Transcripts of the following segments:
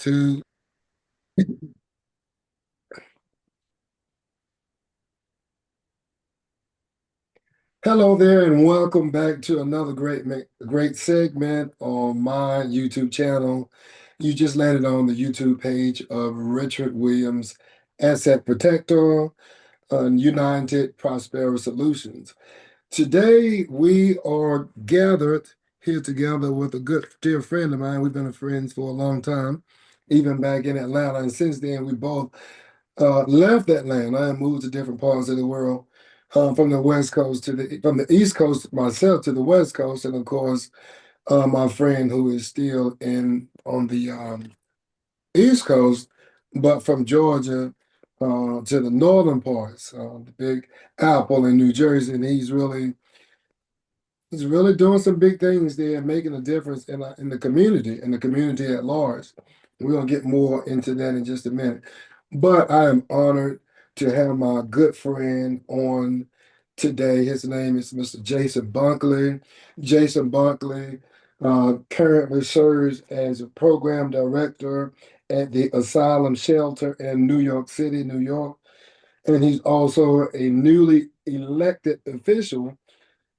Two. Hello there, and welcome back to another great segment on my YouTube channel. You just landed on the YouTube page of Richard Williams, Asset Protector, United Prosperous Solutions. Today, we are gathered here together with a good dear friend of mine. We've been friends for a long time, even back in Atlanta, and since then, we both left Atlanta and moved to different parts of the world, from the West Coast from the East Coast myself to the West Coast, and of course, my friend who is still in on the East Coast, but from Georgia to the northern parts, the Big Apple in New Jersey, and he's really doing some big things there and making a difference in the community at large. We're gonna get more into that in just a minute. But I am honored to have my good friend on today. His name is Mr. Jason Bunkley. Jason Bunkley currently serves as a program director at the Asylum Shelter in New York City, New York. And he's also a newly elected official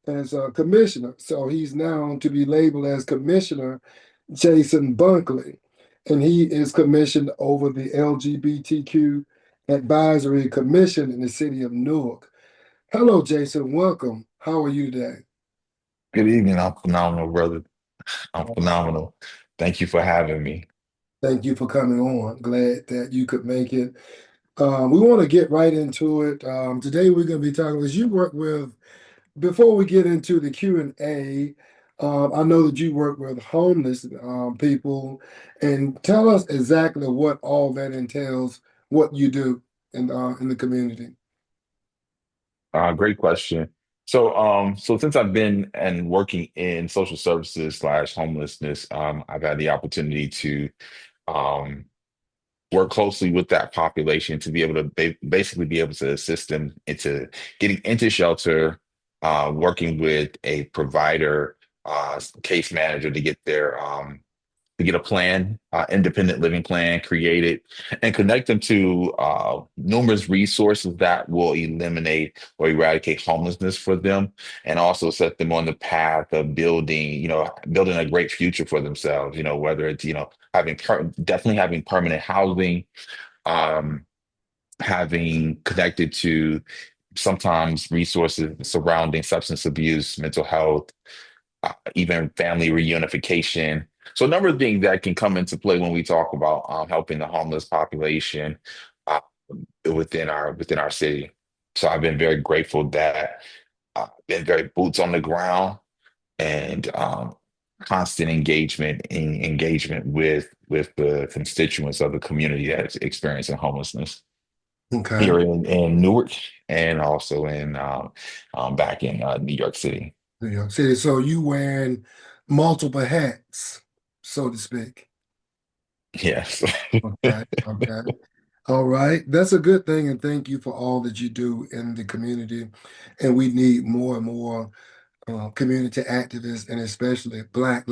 as a commissioner. So he's now to be labeled as Commissioner Jason Bunkley. And he is commissioned over the LGBTQ Advisory Commission in the city of Newark. Hello, Jason. Welcome. How are you today? Good evening. I'm phenomenal, brother. I'm Awesome. phenomenal. Thank you for having me. Thank you for coming on. Glad that you could make it. We want to get right into it. Today we're going to be talking, as you work with before we get into the Q&A, I know that you work with homeless people, and tell us exactly what all that entails, what you do in the community. Great question. So since I've been and working in social services slash homelessness, I've had the opportunity to um, work closely with that population to be able to basically be able to assist them into getting into shelter, working with a provider, case manager to get their to get a plan, independent living plan created, and connect them to numerous resources that will eliminate or eradicate homelessness for them, and also set them on the path of building a great future for themselves. Whether it's definitely having permanent housing, um, having connected to sometimes resources surrounding substance abuse, mental health, even family reunification. So a number of things that can come into play when we talk about helping the homeless population uh, within our city. So I've been very grateful that been very boots on the ground and constant engagement with the constituents of the community that's experiencing homelessness Okay. here in Newark and also in back in New York City. New York City. So you wearing multiple hats, so to speak. Yes. Okay. Okay. All right. That's a good thing, and thank you for all that you do in the community. And we need more and more community activists, and especially black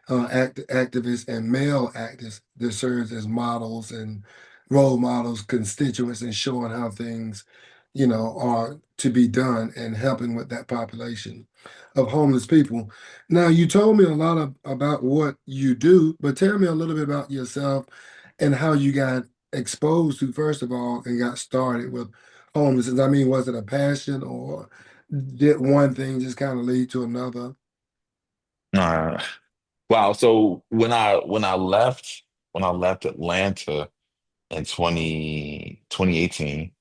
activists and male activists that serves as models and role models, constituents, and showing how things, are to be done and helping with that population of homeless people. Now, you told me a lot about what you do, but tell me a little bit about yourself and how you got exposed to, first of all, and got started with homelessness. I mean, was it a passion or did one thing just kind of lead to another? Uh, wow. So when I left Atlanta in 2018,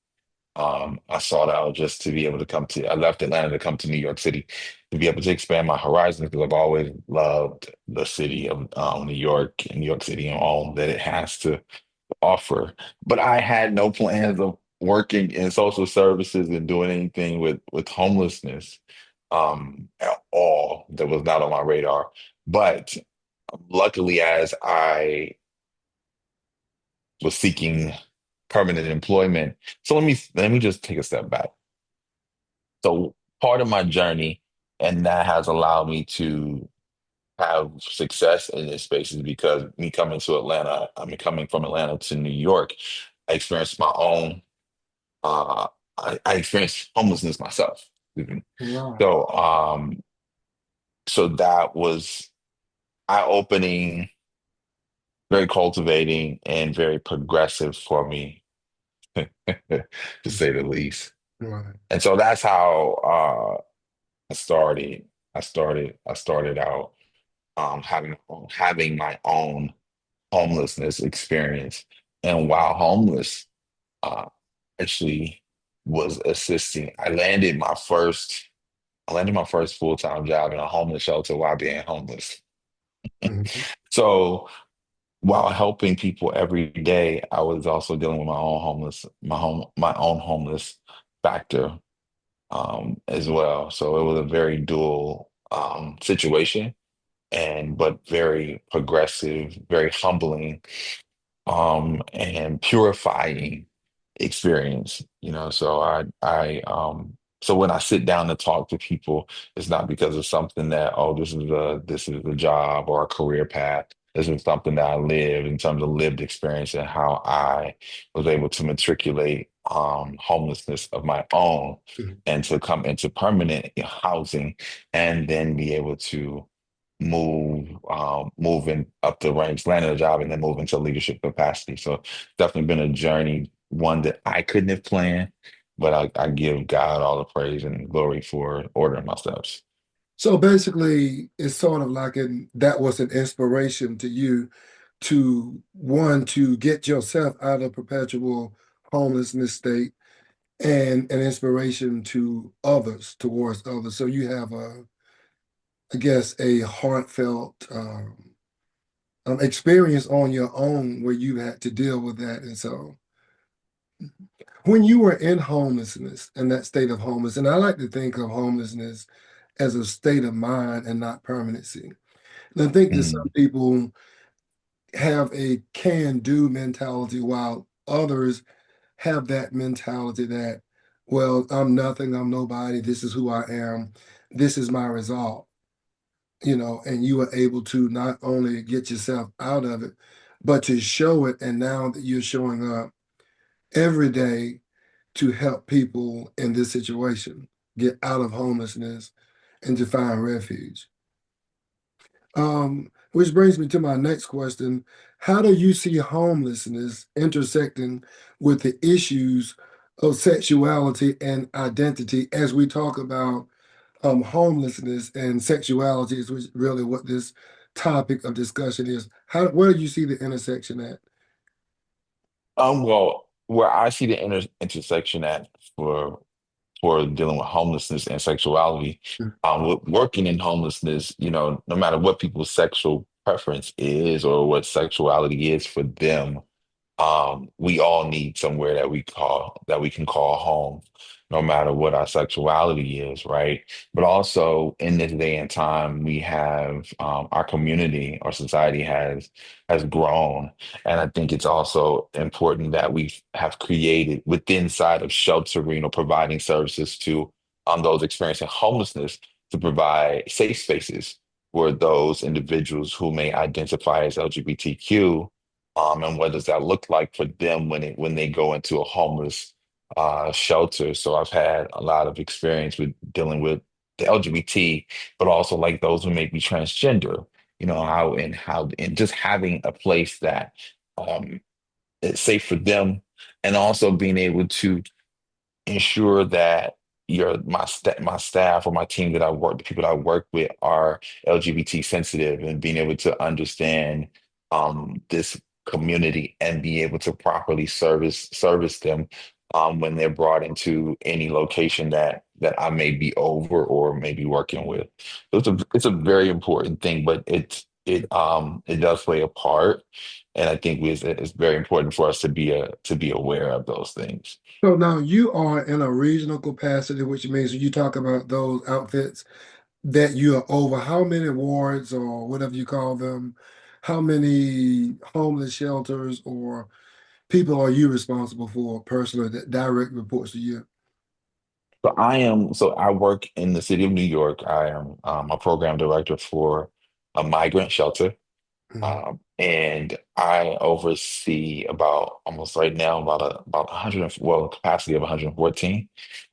I sought out just to be able to I left Atlanta to come to New York City to be able to expand my horizons because I've always loved the city of New York and New York City and all that it has to offer. But I had no plans of working in social services and doing anything with homelessness at all. That was not on my radar. But luckily, as I was seeking permanent employment, so let me just take a step back. So part of my journey, and that has allowed me to have success in this space is because me coming to Atlanta, I mean, coming from Atlanta to New York, I experienced my own, uh, I experienced homelessness myself. Excuse me. Right. So, so that was eye-opening, very cultivating, and very progressive for me, to say the least. Right. And so that's how I started. I started out having my own homelessness experience. And while homeless, uh, actually was assisting. I landed my first full-time job in a homeless shelter while being homeless. Mhm. So while helping people every day, I was also dealing with my own homeless factor as well. So it was a very dual situation, and but very progressive, very humbling, and purifying experience, so so when I sit down to talk to people, it's not because of something that, oh, this is a job or a career path. This is something that I live in terms of lived experience and how I was able to matriculate homelessness of my own Mhm. and to come into permanent housing and then be able to moving up the ranks, landing a job, and then move into leadership capacity. So definitely been a journey, one that I couldn't have planned, but I give God all the praise and glory for ordering my steps. So basically, it's sort of like that was an inspiration to you to one, to get yourself out of perpetual homelessness state and an inspiration to others, towards others. So you have I guess, a heartfelt experience on your own where you had to deal with that. And so when you were in homelessness, in that state of homelessness, and I like to think of homelessness as a state of mind and not permanency. And I think that some Mm. people have a can-do mentality while others have that mentality that, well, I'm nothing, I'm nobody, this is who I am, this is my resolve, and you are able to not only get yourself out of it, but to show it. And now that you're showing up every day to help people in this situation get out of homelessness and to find refuge. Which brings me to my next question. How do you see homelessness intersecting with the issues of sexuality and identity as we talk about homelessness and sexuality, is which really what this topic of discussion is? Where do you see the intersection at? Well, where I see the intersection at for dealing with homelessness and sexuality, with working in homelessness, no matter what people's sexual preference is or what sexuality is for them, we all need somewhere that we can call home, no matter what our sexuality is, right? But also in this day and time, we have our community, our society has grown, and I think it's also important that we have created within side of sheltering or providing services to those experiencing homelessness to provide safe spaces for those individuals who may identify as LGBTQ, and what does that look like for them when they go into a homeless shelter. So I've had a lot of experience with dealing with the LGBT, but also like those who may be transgender. How and just having a place that um, is safe for them, and also being able to ensure that my staff or my team that I work, the people that I work with are LGBT sensitive and being able to understand this community and be able to properly service them when they're brought into any location that I may be over or may be working with. So it's a very important thing, but it does play a part, and I think it's very important for us to be aware of those things. So now you are in a regional capacity, which means when you talk about those outfits that you are over, how many wards or whatever you call them, how many homeless shelters or people are you responsible for personally that direct reports to you? So I work in the city of New York. I am a program director for a migrant shelter. Mhm. And I oversee about almost right now about 100, well, capacity of 114,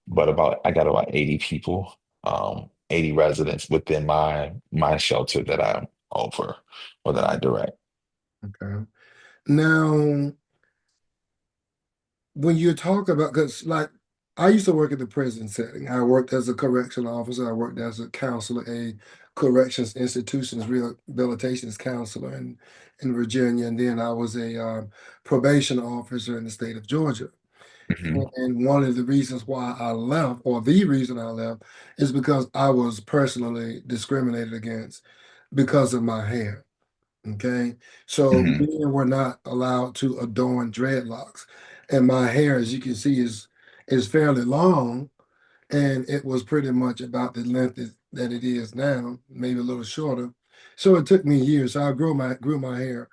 but about I got about 80 people, 80 residents within my shelter that I'm over or that I direct. Okay. Now, when you talk about, because like I used to work at the prison setting. I worked as a correctional officer. I worked as a counselor, a corrections institutions rehabilitations counselor in Virginia, and then I was a probation officer in the state of Georgia. Hmm. And one of the reasons why I left, or the reason I left, is because I was personally discriminated against because of my hair. Okay. So Hmm. men were not allowed to adorn dreadlocks. And my hair, as you can see, is fairly long. And it was pretty much about the length that it is now, maybe a little shorter. So it took me years. So I grew my hair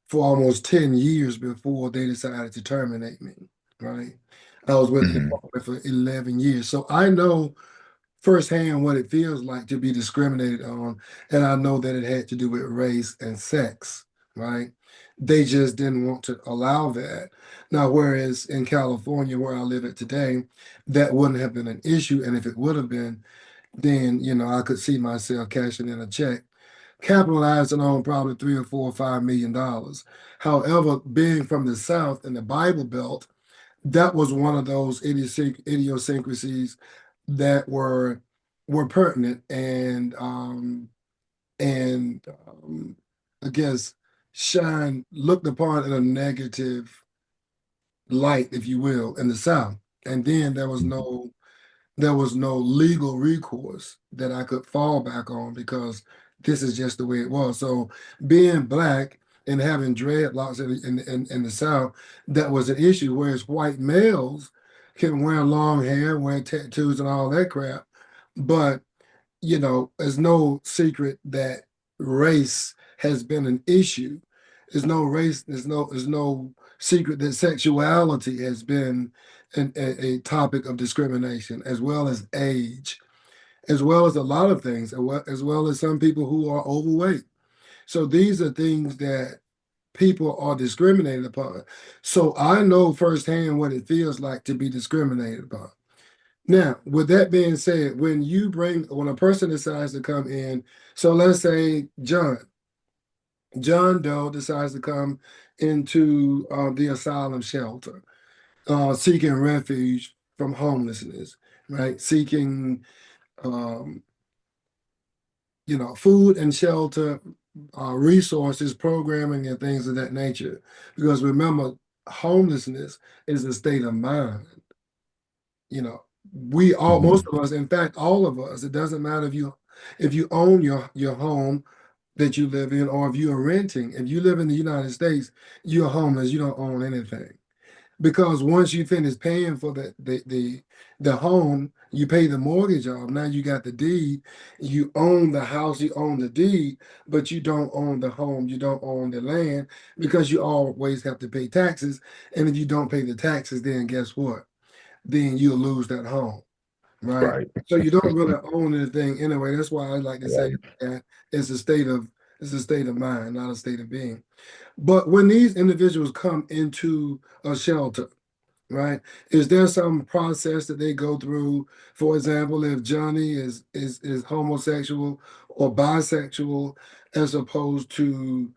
for almost 10 years before they decided to terminate me. Right. I was with the Hmm. department for 11 years. So I know firsthand what it feels like to be discriminated on, and I know that it had to do with race and sex, right? They just didn't want to allow that. Now, whereas in California, where I live at today, that wouldn't have been an issue, and if it would have been, then I could see myself cashing in a check, capitalizing on probably 3 or 4 or 5 million dollars. However, being from the South in the Bible Belt, that was one of those idiosyncrasies that were pertinent and I guess shine looked upon in a negative light, if you will, in the South. And then there was no legal recourse that I could fall back on because this is just the way it was. So being black and having dreadlocks in the South, that was an issue. Whereas white males can wear long hair, wear tattoos and all that crap. But it's no secret that race has been an issue. There's no secret that sexuality has been a topic of discrimination, as well as age, as well as a lot of things, as well as some people who are overweight. So these are things that people are discriminated upon. So I know firsthand what it feels like to be discriminated upon. Now, with that being said, when a person decides to come in, so let's say John Doe decides to come into the asylum shelter, seeking refuge from homelessness, right? Seeking, um, food and shelter, resources, programming, and things of that nature. Because remember, homelessness is a state of mind. You know, we all, most Hmm. of us, in fact, all of us, it doesn't matter if you own your home that you live in or if you are renting. If you live in the United States, you're homeless, you don't own anything. Because once you finish paying for the home, you pay the mortgage off. Now you got the deed. You own the house, you own the deed, but you don't own the home, you don't own the land because you always have to pay taxes. And if you don't pay the taxes, then guess what? Then you'll lose that home, right? Right. So you don't really own anything anyway. That's why I like to say Right. that it's a state of it's a state of mind, not a state of being. But when these individuals come into a shelter, right, is there some process that they go through? For example, if Johnny is homosexual or bisexual, as opposed to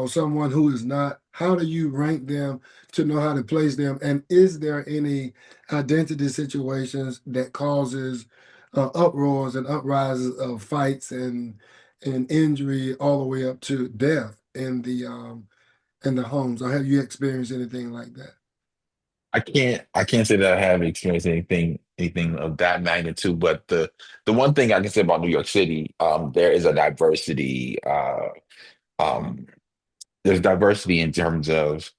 someone who is not, how do you rank them to know how to place them? And is there any identity situations that causes uproars and uprises of fights and injury all the way up to death in the homes? Or have you experienced anything like that? I can't say that I have experienced anything of that magnitude, but the one thing I can say about New York City, there is a diversity. Um, there's diversity in terms of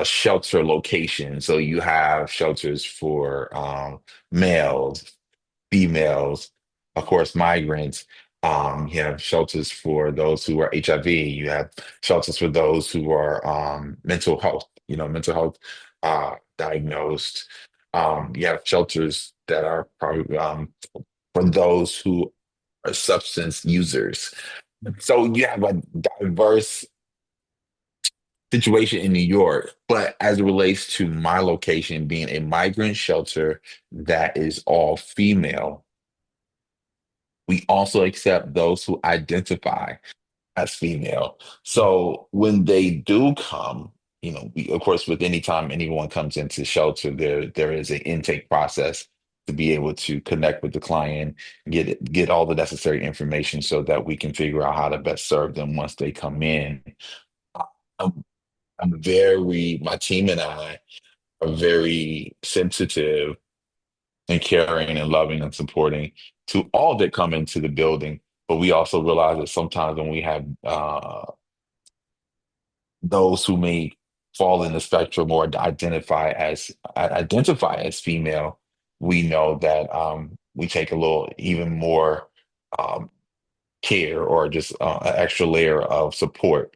shelter location. So you have shelters for males, females, of course, migrants. You have shelters for those who are HIV. You have shelters for those who are mental health diagnosed. You have shelters that are probably for those who are substance users. So you have a diverse situation in New York, but as it relates to my location being a migrant shelter that is all female, we also accept those who identify as female. So when they do come, we, of course, with any time anyone comes into shelter, there is an intake process to be able to connect with the client, get all the necessary information so that we can figure out how to best serve them once they come in. I'm, my team and I are very sensitive and caring and loving and supporting to all that come into the building. But we also realize that sometimes when we have those who may fall in the spectrum or identify as female, we know that we take a little even more um, care or just an extra layer of support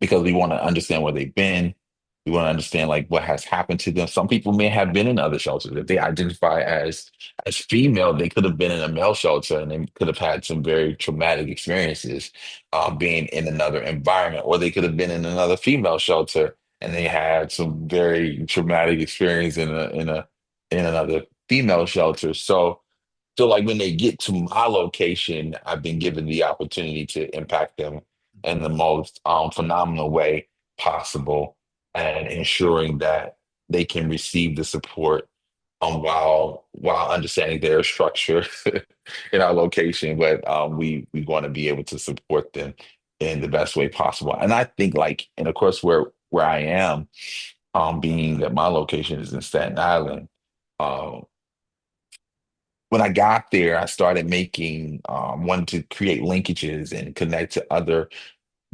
because we want to understand where they've been. We want to understand like what has happened to them. Some people may have been in other shelters. If they identify as female, they could have been in a male shelter and they could have had some very traumatic experiences being in another environment, or they could have been in another female shelter and they had some very traumatic experience in another female shelter. So feel like when they get to my location, I've been given the opportunity to impact them in the most phenomenal way possible and ensuring that they can receive the support while understanding their structure in our location, but we want to be able to support them in the best way possible. And I think like, and of course where I am, being that my location is in Staten Island, uh, when I got there, I started making wanted to create linkages and connect to other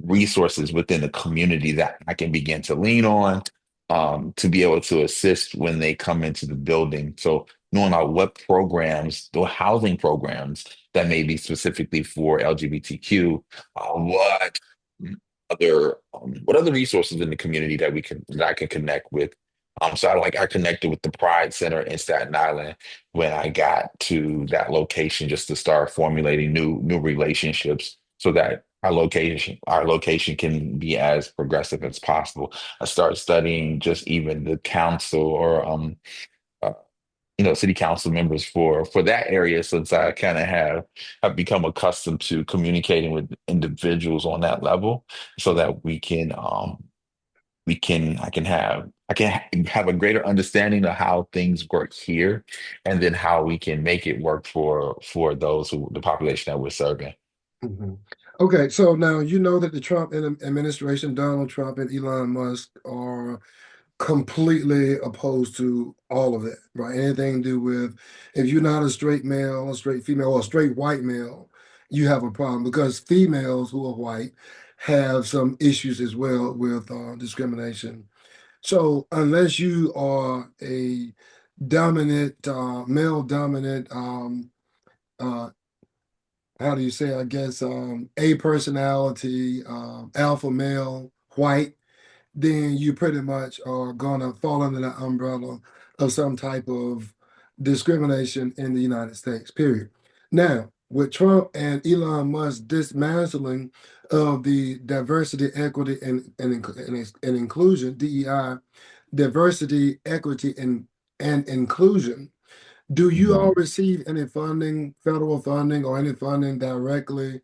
resources within the community that I can begin to lean on to be able to assist when they come into the building. So knowing out what programs, the housing programs that may be specifically for LGBTQ, what other resources in the community that I can connect with. So I connected with the Pride Center in Staten Island when I got to that location just to start formulating new relationships so that our location can be as progressive as possible. I started studying just even the council or uh, city council members for that area since I kind of have become accustomed to communicating with individuals on that level so that we can I can have a greater understanding of how things work here and then how we can make it work for the population that we're serving. Mhm. Okay, so now you know that the Trump administration, Donald Trump and Elon Musk, are completely opposed to all of it, right? Anything to do with if you're not a straight male, a straight female, or a straight white male, you have a problem because females who are white have some issues as well with discrimination. So unless you are a dominant, male dominant, uh, how do you say, I guess, a personality, alpha male, white, then you pretty much are gonna fall under the umbrella of some type of discrimination in the United States, period. Now, with Trump and Elon Musk dismantling of the diversity, equity, and inclusion, DEI, diversity, equity, and inclusion, do you all Mhm. receive any funding, federal funding, or any funding directly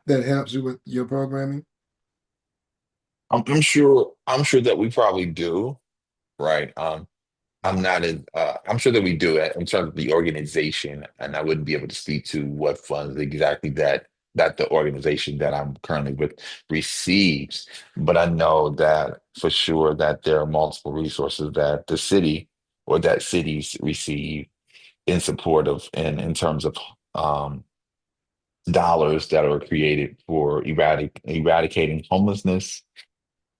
that helps you with your programming? I'm sure that we probably do, right? I'm sure that we do it in terms of the organization, and I wouldn't be able to speak to what funds exactly that the organization that I'm currently with receives. But I know that for sure that there are multiple resources that the city or that cities receive in support of in terms of um, dollars that are created for eradicating homelessness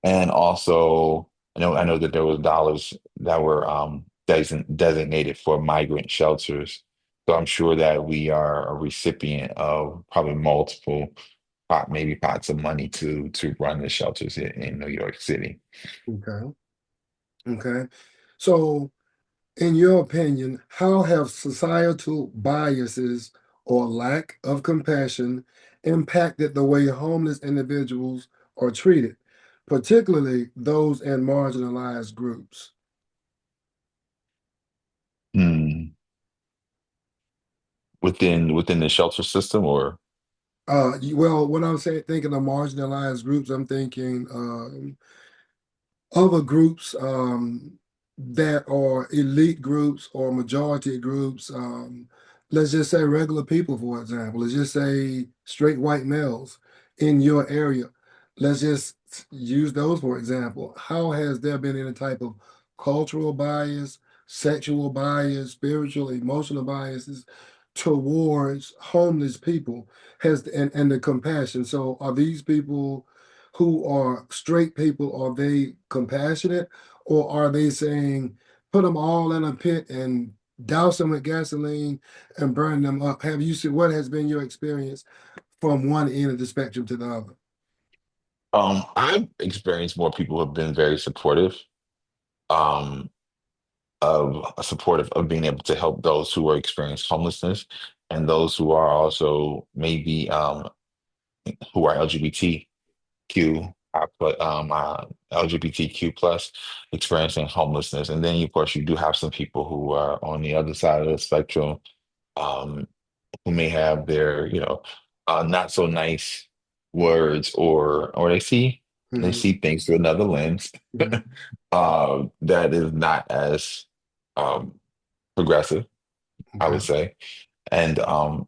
and also, I know that there was dollars that were designated for migrant shelters. So I'm sure that we are a recipient of probably multiple maybe pots of money to run the shelters in New York City. Okay. Okay. So, in your opinion, how have societal biases or lack of compassion impacted the way homeless individuals are treated, particularly those in marginalized groups? Hmm. Within the shelter system, or Well, when I'm saying thinking of marginalized groups, I'm thinking other groups that are elite groups or majority groups. Let's just say regular people, for example. Let's just say straight white males in your area. Let's just use those for example. How has there been any type of cultural bias, sexual bias, spiritual, emotional biases towards homeless people? And the compassion. So are these people who are straight people, are they compassionate, or are they saying put them all in a pit and douse them with gasoline and burn them up? Have you seen what has been your experience from one end of the spectrum to the other? I've experienced more people who have been very supportive. Um, supportive of being able to help those who are experiencing homelessness and those who are also maybe who are LGBTQ, LGBTQ plus experiencing homelessness. And then of course you do have some people who are on the other side of the spectrum, um, who may have their, not so nice words, or they Hmm. see things through another lens Hmm. that is not as um, progressive, I Okay. would say. And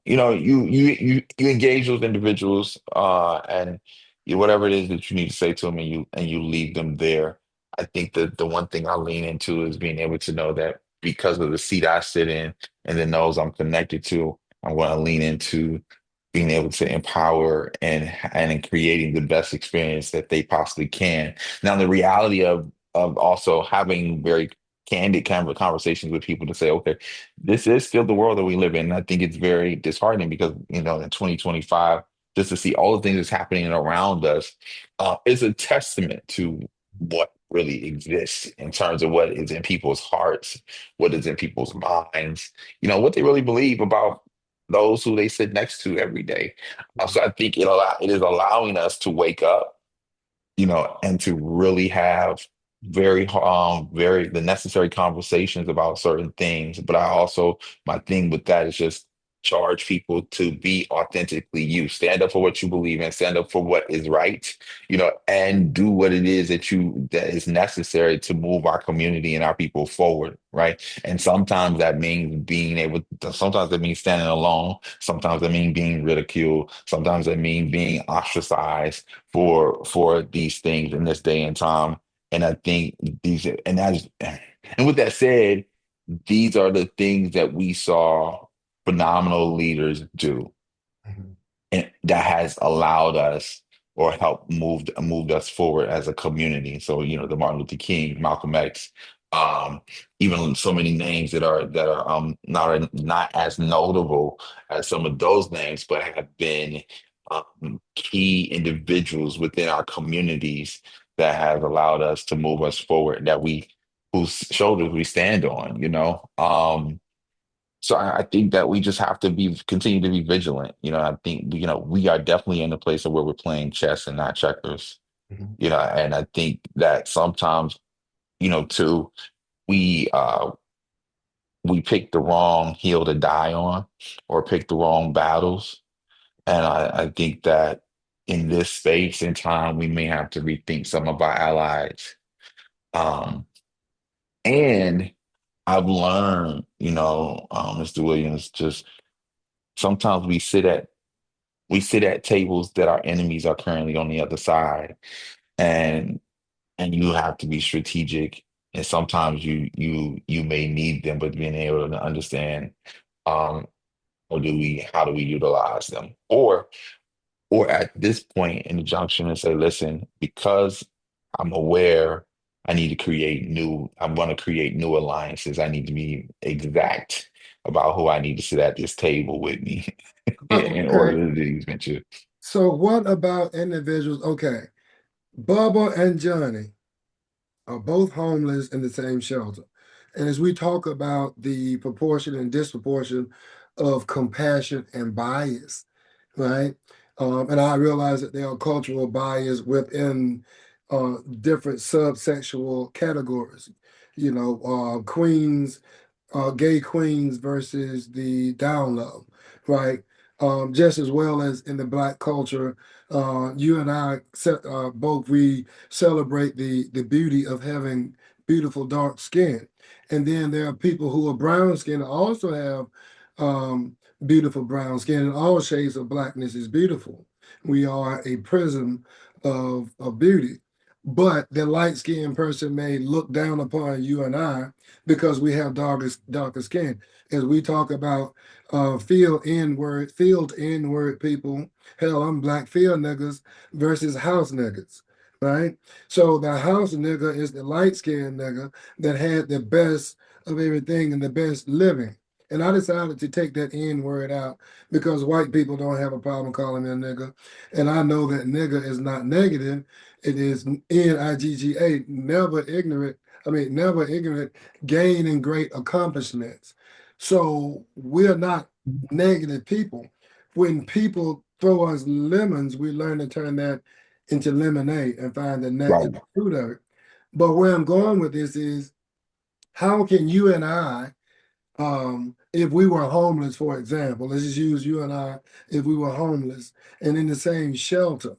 you engage those individuals, and whatever it is that you need to say to them, and you leave them there. I think that the one thing I lean into is being able to know that because of the seat I sit in and the those I'm connected to, I'm going to lean into being able to empower and in creating the best experience that they possibly can. Now, the reality of also having very candid kind of conversations with people to say, okay, this is still the world that we live in. And I think it's very disheartening because, in 2025, just to see all the things that's happening around us, is a testament to what really exists in terms of what is in people's hearts, what is in people's minds, what they really believe about those who they sit next to every day. So I think it is allowing us to wake up, and to really have very the necessary conversations about certain things. But I also, my thing with that is just charge people to be authentically you. Stand up for what you believe in, stand up for what is right, and do what it is that is necessary to move our community and our people forward, right? And sometimes that means sometimes that means standing alone, sometimes that means being ridiculed, sometimes that means being ostracized for these things in this day and time. And I think and with that said, these are the things that we saw phenomenal leaders do, Mhm. and that has allowed us or helped moved us forward as a community. So, the Martin Luther King, Malcolm X, um, even so many names that are not as notable as some of those names, but have been key individuals within our communities that have allowed us to move us forward, whose shoulders we stand on. So I think that we just have to continue to be vigilant. I think, we are definitely in a place of where we're playing chess and not checkers. Mhm. And I think that sometimes, too, we uh we pick the wrong hill to die on, or pick the wrong battles. And I think that in this space and time, we may have to rethink some of our allies. Um, and I've learned, Mr. Williams, just sometimes we sit at tables that our enemies are currently on the other side, and you have to be strategic. And sometimes you may need them, but being able to understand, um how do we utilize them, or at this point in the junction, and say, listen, because I'm aware, I'm going to create new alliances. I need to be exact about who I need to sit at this table with me in order Okay. to do these ventures. So what about individuals? Okay. Bubba and Johnny are both homeless in the same shelter. And as we talk about the proportion and disproportion of compassion and bias, right? And I realize that there are cultural bias within different subsexual categories. Queens, gay queens versus the down low, right? Just as well as in the black culture, you and both we celebrate the beauty of having beautiful dark skin, and then there are people who are brown skin that also have beautiful brown skin, and all shades of blackness is beautiful. We are a prism of beauty. But the light skinned person may look down upon you and I because we have darker skin. As we talk about field N word people, hell, I'm black field niggas versus house niggas, right? So the house nigga is the light skinned nigga that had the best of everything and the best living. And I decided to take that N word out because white people don't have a problem calling me a nigga. And I know that nigga is not negative. It is Nigga, never ignorant, gaining great accomplishments. So we're not negative people. When people throw us lemons, we learn to turn that into lemonade and find the nut in Right. the fruit of it. But where I'm going with this is how can you and I, if we were homeless, for example, let's just use you and I, if we were homeless and in the same shelter,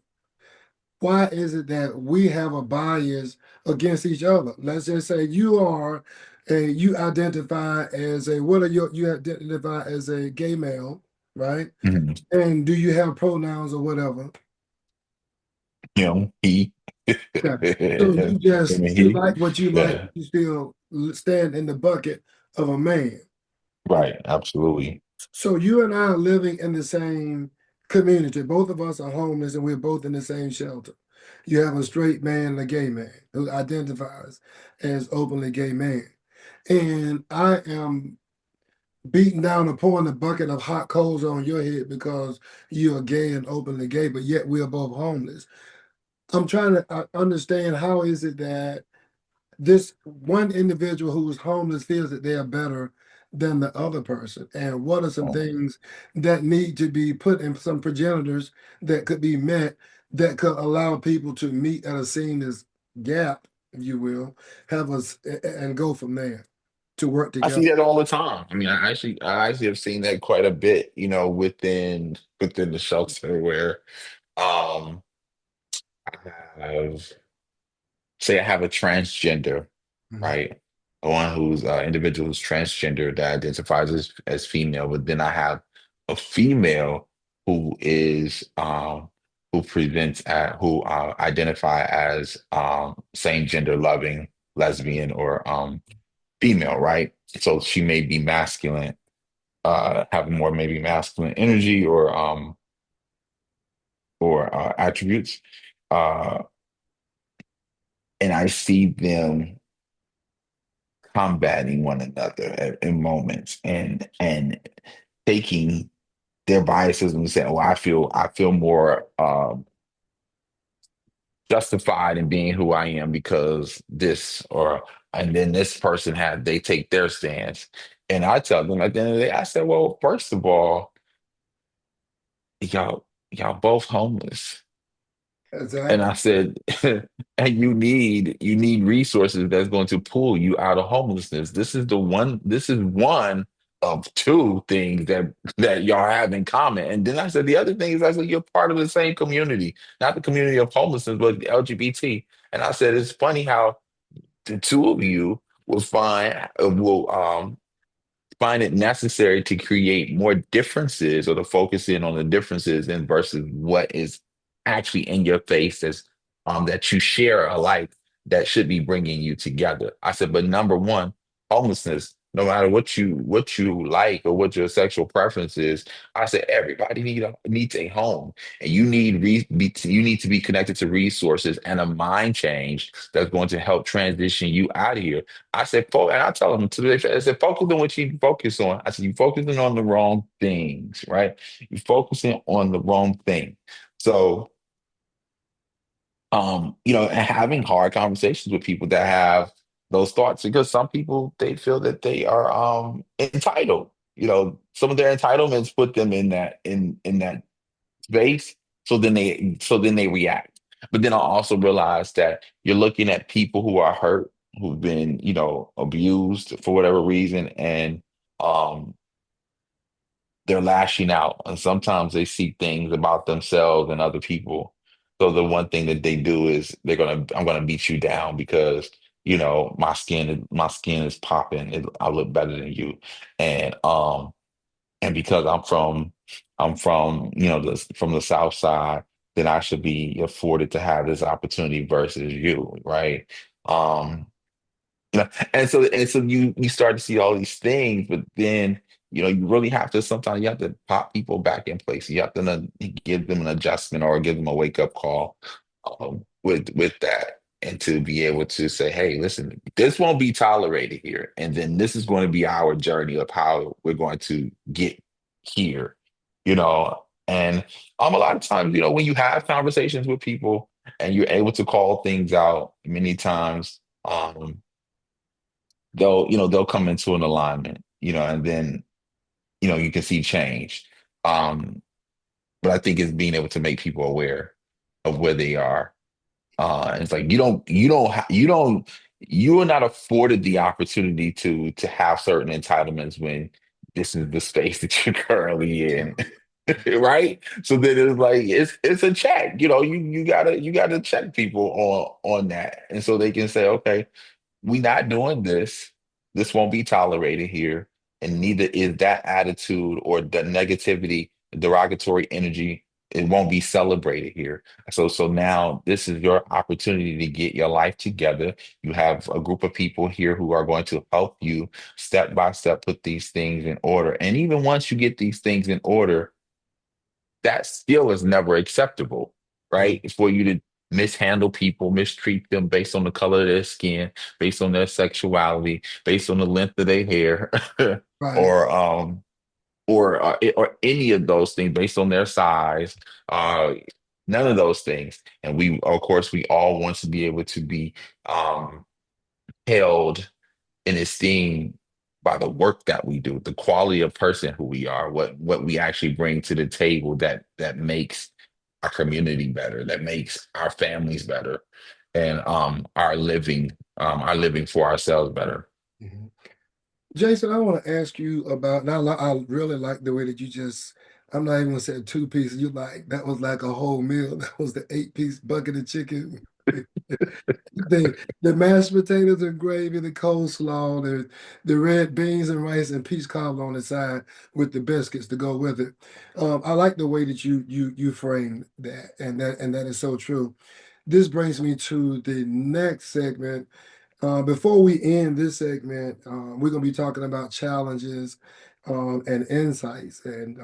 why is it that we have a bias against each other? Let's just say you identify as a, what are you identify as a gay male, right? Mhm. And do you have pronouns or whatever? Him, he, Yeah. So him and you he. like what you like, Yeah. you still stand in the bucket of a man. Right. Absolutely. So you and I are living in the same community. Both of us are homeless and we're both in the same shelter. You have a straight man and a gay man who identifies as openly gay man. And I am beating down and pouring a bucket of hot coals on your head because you are gay and openly gay, but yet we are both homeless. I'm trying to understand how is it that this one individual who is homeless feels that they are better than the other person, and what are some Oh. things that need to be put in some progenitors that could be met that could allow people to meet at a seamless gap, if you will, have us and go from there to work I together. see that all the time. I mean, I actually have seen that quite a bit, within the shelter where um I have say I have a transgender, Mhm. right? One who's individual who's transgender that identifies as female, but then I have a female who is who presents at who identify as same gender loving lesbian or female, right? So she may be masculine, have more maybe masculine energy or attributes. Uh, and I see them combating one another in moments and taking their biases and saying, "Oh, I feel more justified in being who I am because this," or and then this person they take their stance, and I tell them at the end of the day, I said, "Well, first of all, y'all both homeless." And Exactly. I said, and you need resources that's going to pull you out of homelessness. This is one of two things that y'all have in common. And then I said the other thing is I said you're part of the same community, not the community of homelessness, but the LGBT. And I said it's funny how the two of you will find it necessary to create more differences or to focus in on the differences and versus what is actually in your face as that you share alike that should be bringing you together. I said, but number one, homelessness, no matter what you like or what your sexual preference is, I said everybody needs a home, and you need to be connected to resources and a mind change that's going to help transition you out of here. I said, and I tell them today, I said, focus on what you focus on. I said, you're focusing on the wrong things, right? You're focusing on the wrong thing. So, and having hard conversations with people that have those thoughts, because some people they feel that they are entitled. Some of their entitlements put them in that space, So then they react. But then I also realized that you're looking at people who are hurt, who've been, abused for whatever reason, and um they're lashing out. And sometimes they see things about themselves and other people. So the one thing that they do is I'm gonna beat you down because my skin is popping. I look better than you. And because I'm from from the South Side, then I should be afforded to have this opportunity versus you, right? Um, and so you start to see all these things, but then you really have to, sometimes you have to pop people back in place. You have to give them an adjustment or give them a wake up call, with that, and to be able to say, hey, listen, this won't be tolerated here, and then this is going to be our journey of how we're going to get here, and a lot of times, when you have conversations with people and you're able to call things out, many times. They'll come into an alignment, and then you can see change. Um, but I think it's being able to make people aware of where they are. And it's like you are not afforded the opportunity to have certain entitlements when this is the space that you're currently in. Right? So then it's like it's a check. You gotta check people on that. And so they can say, okay, we not doing this. This won't be tolerated here. And neither is that attitude or the negativity, derogatory energy. It won't be celebrated here. So now this is your opportunity to get your life together. You have a group of people here who are going to help you step by step put these things in order. And even once you get these things in order, that still is never acceptable, Mhm. right? For you to mishandle people, mistreat them based on the color of their skin, based on their sexuality, based on the length of their hair, Right. or or any of those things based on their size. Uh, None of those things. And we, of course, we all want to be able to be um, held and esteemed by the work that we do, the quality of person who we are, what we actually bring to the table that makes our community better, that makes our families better, and our living for ourselves better. Mhm. Jason, I want to ask you about now. I really like the way that you just, I'm not even gonna say two pieces. You like that was like a whole meal. That was the 8 piece bucket of chicken. The mashed potatoes and gravy, the coleslaw, the red beans and rice and peach cobbler on the side with the biscuits to go with it. I like the way that you framed that, and that is so true. This brings me to the next segment. Before we end this segment, we're going to be talking about challenges and insights, and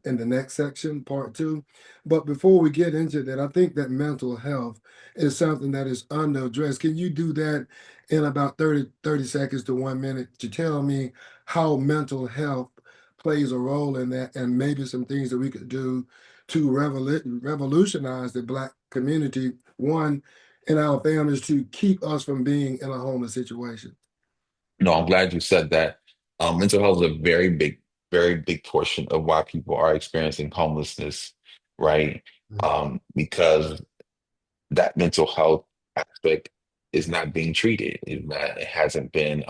in the next section, part two. But before we get into that, I think that mental health is something that is underaddressed. Can you do that in about 30 seconds to 1 minute to tell me how mental health plays a role in that, and maybe some things that we could do to revolutionize the Black community? One, in our families to keep us from being in a homeless situation. No, I'm glad you said that. Mental health is a very big portion of why people are experiencing homelessness, right? Because that mental health aspect is not being treated. It hasn't been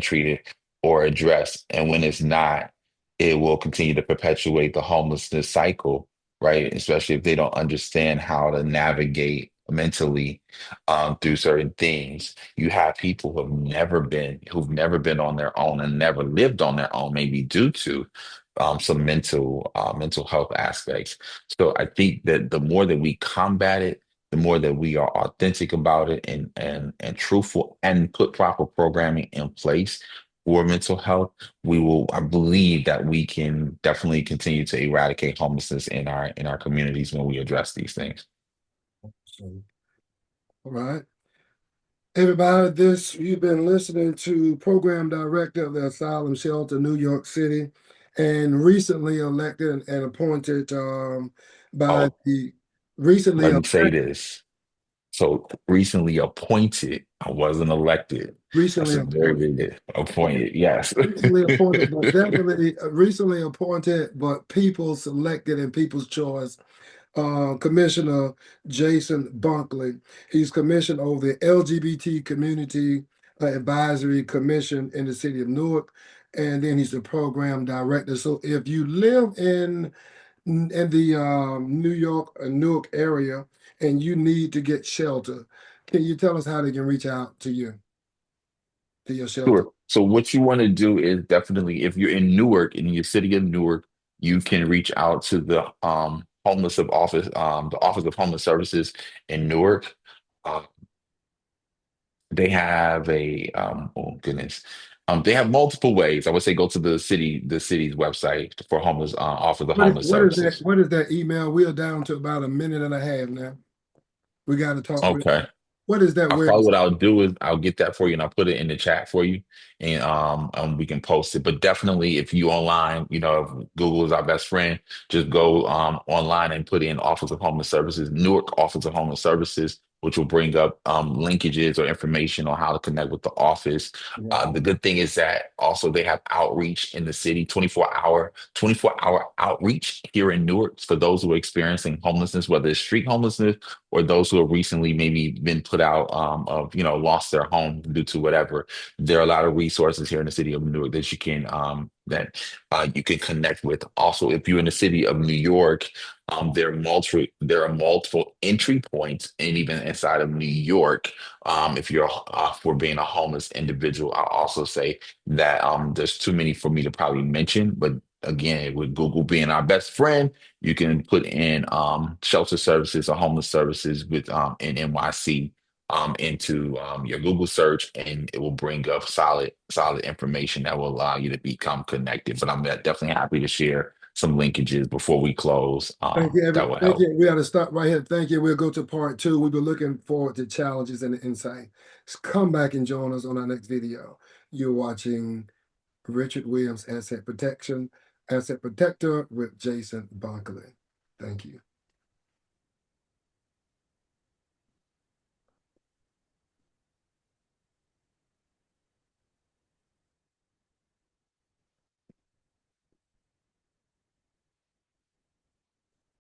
treated or addressed. And when it's not, it will continue to perpetuate the homelessness cycle, right? Especially if they don't understand how to navigate mentally through certain things. You have people who've never been on their own and never lived on their own, maybe due to some mental health aspects. So I think that the more that we combat it, the more that we are authentic about it and truthful and put proper programming in place for mental health, I believe that we can definitely continue to eradicate homelessness in our communities when we address these things. So, all right. Everybody, this you've been listening to Program Director of the Asylum Shelter, New York City, and recently elected and appointed by Oh, the recently let me say elected, this. So recently appointed, I wasn't elected. That's recently a very appointed. big Okay. appointed, yes. Recently appointed, but definitely recently appointed, but people selected and people's choice Commissioner Jason Bunkley. He's commissioned over the LGBT Community Advisory Commission in the city of Newark, and then he's the program director. So if you live in the New York Newark area and you need to get shelter, can you tell us how they can reach out to you, to your shelter? Sure. So what you want to do is definitely, if you're in Newark, in your city of Newark, you can reach out to the the Office of Homeless Services in Newark. Uh, they have a oh goodness. They have multiple ways. I would say go to the city's website for homeless Office of Homeless What is that? Services. What is that email? We are down to about a minute and a half now. We got to talk real. Okay. What is that I probably website? what I'll do is I'll get that for you and I'll put it in the chat for you and we can post it. But definitely if you online, if Google is our best friend, just go online and put in Office of Homeless Services, Newark Office of Homeless Services, which will bring up linkages or information on how to connect with the office. Yeah. The good thing is that also they have outreach in the city, 24-hour outreach here in Newark for those who are experiencing homelessness, whether it's street homelessness or those who have recently maybe been put out of lost their home due to whatever. There are a lot of resources here in the city of Newark that you can connect with. Also, if you're in the city of New York, there are multiple entry points, and even inside of New York, if you're for being a homeless individual, I'll also say that there's too many for me to probably mention, but again, with Google being our best friend, you can put in shelter services or homeless services with in NYC into your Google search, and it will bring up solid information that will allow you to become connected. But I'm definitely happy to share some linkages before we close. Thank you, That will Thank help. you. We got to stop right here. Thank you. We'll go to part two. We'll be looking forward to challenges and insight. Come back and join us on our next video. You're watching Richard Williams Asset Protection, Asset Protector with Jason Bonkley. Thank you.